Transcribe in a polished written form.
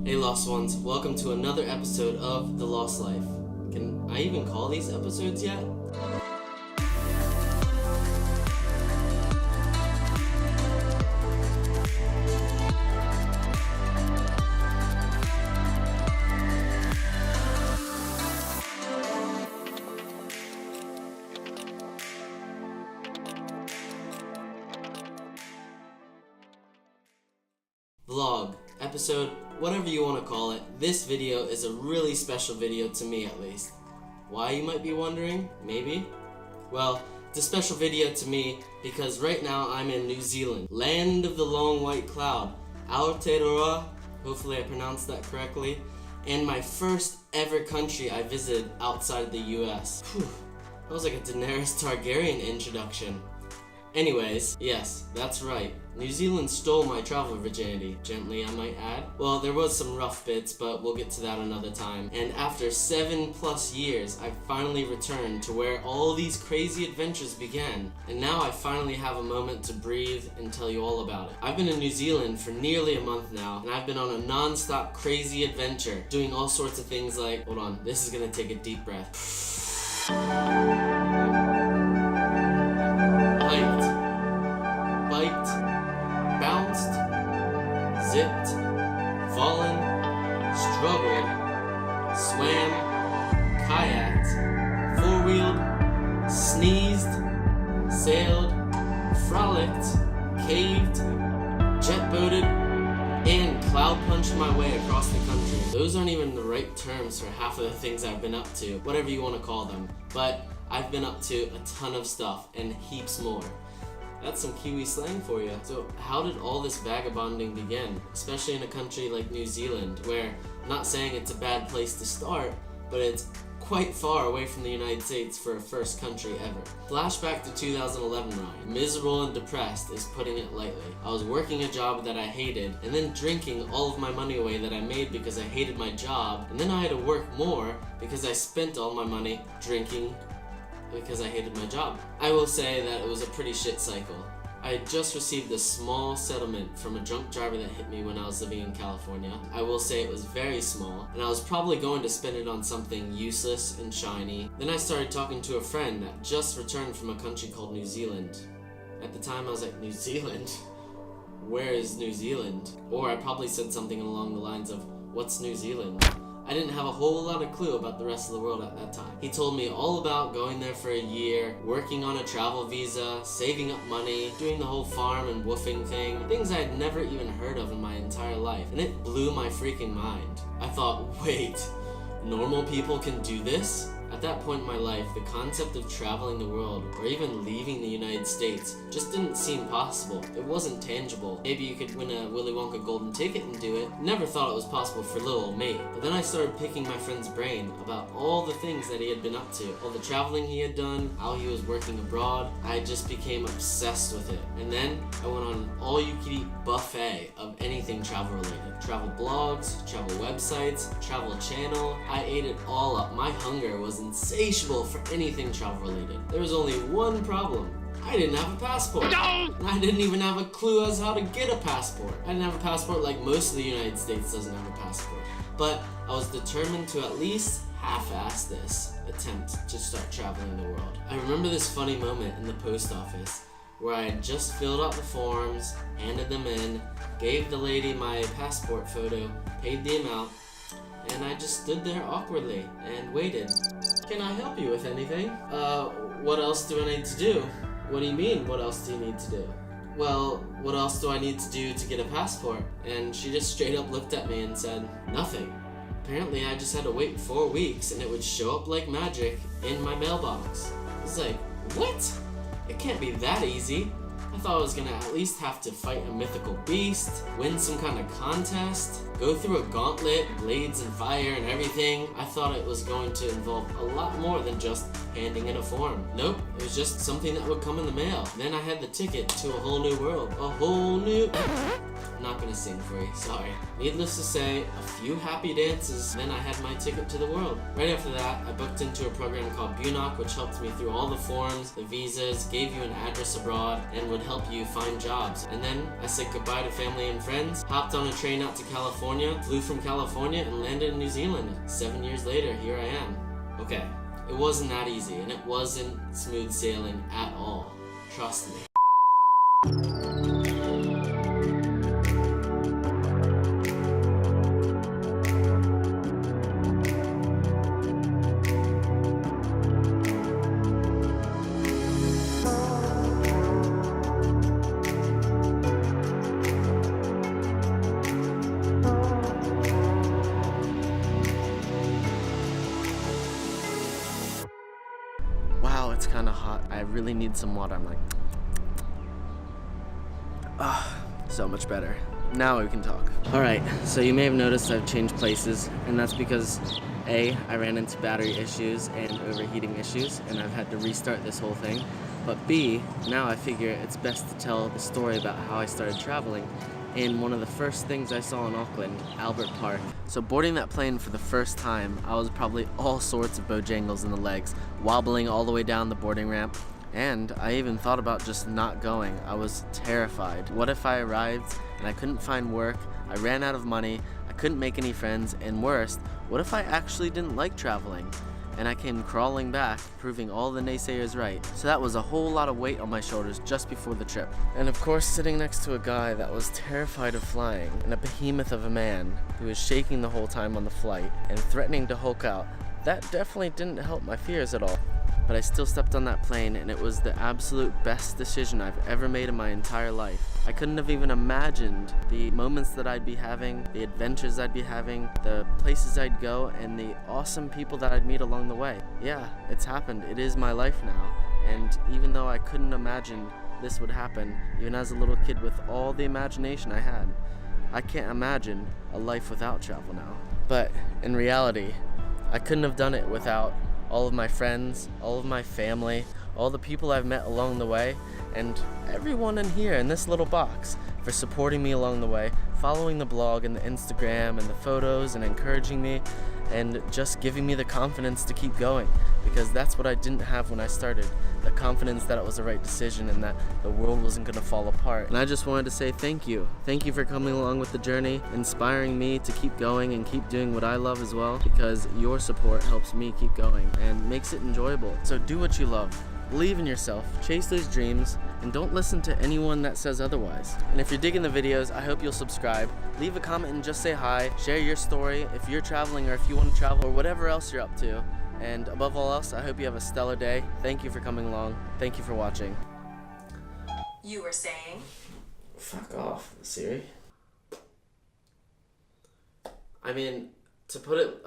Hey Lost Ones, welcome to another episode of The Lost Life. Can I even call these episodes yet? Vlog, episode, whatever you want to call it. This video is a really special video to me, at least. Why, you might be wondering? Maybe? Well, it's a special video to me because right now I'm in New Zealand, land of the long white cloud, Aotearoa, hopefully I pronounced that correctly, and my first ever country I visited outside the US. Whew, that was like a Daenerys Targaryen introduction. Anyways, yes, that's right. New Zealand stole my travel virginity, gently I might add. Well, there was some rough bits, but we'll get to that another time. And after 7+ years, I finally returned to where all these crazy adventures began. And now I finally have a moment to breathe and tell you all about it. I've been in New Zealand for nearly a month now, and I've been on a non-stop crazy adventure, doing all sorts of things like, hold on, this is gonna take a deep breath. Hiked, biked, bounced, zipped, fallen, struggled, swam, kayaked, four-wheeled, sneezed, sailed, frolicked, caved, jet-boated, and cloud punched my way across the country. Those aren't even the right terms for half of the things I've been up to, whatever you want to call them, but I've been up to a ton of stuff and heaps more. That's some Kiwi slang for you. So how did all this vagabonding begin? Especially in a country like New Zealand, where I'm not saying it's a bad place to start, but it's quite far away from the United States for a first country ever. Flashback to 2011, Ryan. Miserable and depressed is putting it lightly. I was working a job that I hated, and then drinking all of my money away that I made because I hated my job, and then I had to work more because I spent all my money drinking because I hated my job. I will say that it was a pretty shit cycle. I had just received a small settlement from a drunk driver that hit me when I was living in California. I will say it was very small, and I was probably going to spend it on something useless and shiny. Then I started talking to a friend that just returned from a country called New Zealand. At the time I was like, New Zealand? Where is New Zealand? Or I probably said something along the lines of, what's New Zealand? I didn't have a whole lot of clue about the rest of the world at that time. He told me all about going there for a year, working on a travel visa, saving up money, doing the whole farm and woofing thing, things I had never even heard of in my entire life, and it blew my freaking mind. I thought, wait, normal people can do this? At that point in my life, the concept of traveling the world, or even leaving the United States, just didn't seem possible. It wasn't tangible. Maybe you could win a Willy Wonka golden ticket and do it. Never thought it was possible for little old me. But then I started picking my friend's brain about all the things that he had been up to, all the traveling he had done, how he was working abroad. I just became obsessed with it. And then I went on an all-you-can-eat buffet of anything travel-related. Travel blogs, travel websites, travel channel. I ate it all up. My hunger was insatiable for anything travel related. There was only one problem. I didn't have a passport. No! I didn't even have a clue as how to get a passport. I didn't have a passport like most of the United States doesn't have a passport. But I was determined to at least half-ass this attempt to start traveling the world. I remember this funny moment in the post office where I had just filled out the forms, handed them in, gave the lady my passport photo, paid the amount, and I just stood there awkwardly and waited. Can I help you with anything? What else do I need to do? What do you mean, what else do you need to do? Well, what else do I need to do to get a passport? And she just straight up looked at me and said, nothing. Apparently I just had to wait 4 weeks and it would show up like magic in my mailbox. I was like, what? It can't be that easy. I thought I was gonna at least have to fight a mythical beast, win some kind of contest, go through a gauntlet, blades and fire and everything. I thought it was going to involve a lot more than just handing in a form. Nope, it was just something that would come in the mail. Then I had the ticket to a whole new world. A whole new... I'm not gonna sing for you, sorry. Needless to say, a few happy dances, then I had my ticket to the world. Right after that, I booked into a program called Bunoc, which helped me through all the forms, the visas, gave you an address abroad, and would help you find jobs. And then I said goodbye to family and friends, hopped on a train out to California, flew from California, and landed in New Zealand. 7 years later, here I am. Okay, it wasn't that easy, and it wasn't smooth sailing at all. Trust me. Wow, it's kind of hot. I really need some water. I'm like, so much better. Now we can talk. Alright, so you may have noticed I've changed places, and that's because A, I ran into battery issues and overheating issues, and I've had to restart this whole thing. But B, now I figure it's best to tell the story about how I started traveling in one of the first things I saw in Auckland, Albert Park. So boarding that plane for the first time, I was probably all sorts of bojangles in the legs, wobbling all the way down the boarding ramp, and I even thought about just not going. I was terrified. What if I arrived and I couldn't find work, I ran out of money, I couldn't make any friends, and worst, what if I actually didn't like traveling? And I came crawling back, proving all the naysayers right. So that was a whole lot of weight on my shoulders just before the trip. And of course, sitting next to a guy that was terrified of flying, and a behemoth of a man who was shaking the whole time on the flight and threatening to Hulk out, that definitely didn't help my fears at all. But I still stepped on that plane, and it was the absolute best decision I've ever made in my entire life. I couldn't have even imagined the moments that I'd be having, the adventures I'd be having, the places I'd go, and the awesome people that I'd meet along the way. Yeah, it's happened. It is my life now. And even though I couldn't imagine this would happen, even as a little kid with all the imagination I had, I can't imagine a life without travel now. But in reality, I couldn't have done it without all of my friends, all of my family, all the people I've met along the way, and everyone in here in this little box for supporting me along the way, following the blog and the Instagram and the photos and encouraging me and just giving me the confidence to keep going, because that's what I didn't have when I started, the confidence that it was the right decision and that the world wasn't going to fall apart. And I just wanted to say thank you. Thank you for coming along with the journey, inspiring me to keep going and keep doing what I love as well, because your support helps me keep going and makes it enjoyable. So do what you love. Believe in yourself, chase those dreams, and don't listen to anyone that says otherwise. And if you're digging the videos, I hope you'll subscribe, leave a comment and just say hi, share your story if you're traveling or if you want to travel or whatever else you're up to. And above all else, I hope you have a stellar day. Thank you for coming along. Thank you for watching. You were saying? Fuck off, Siri. I mean, to put it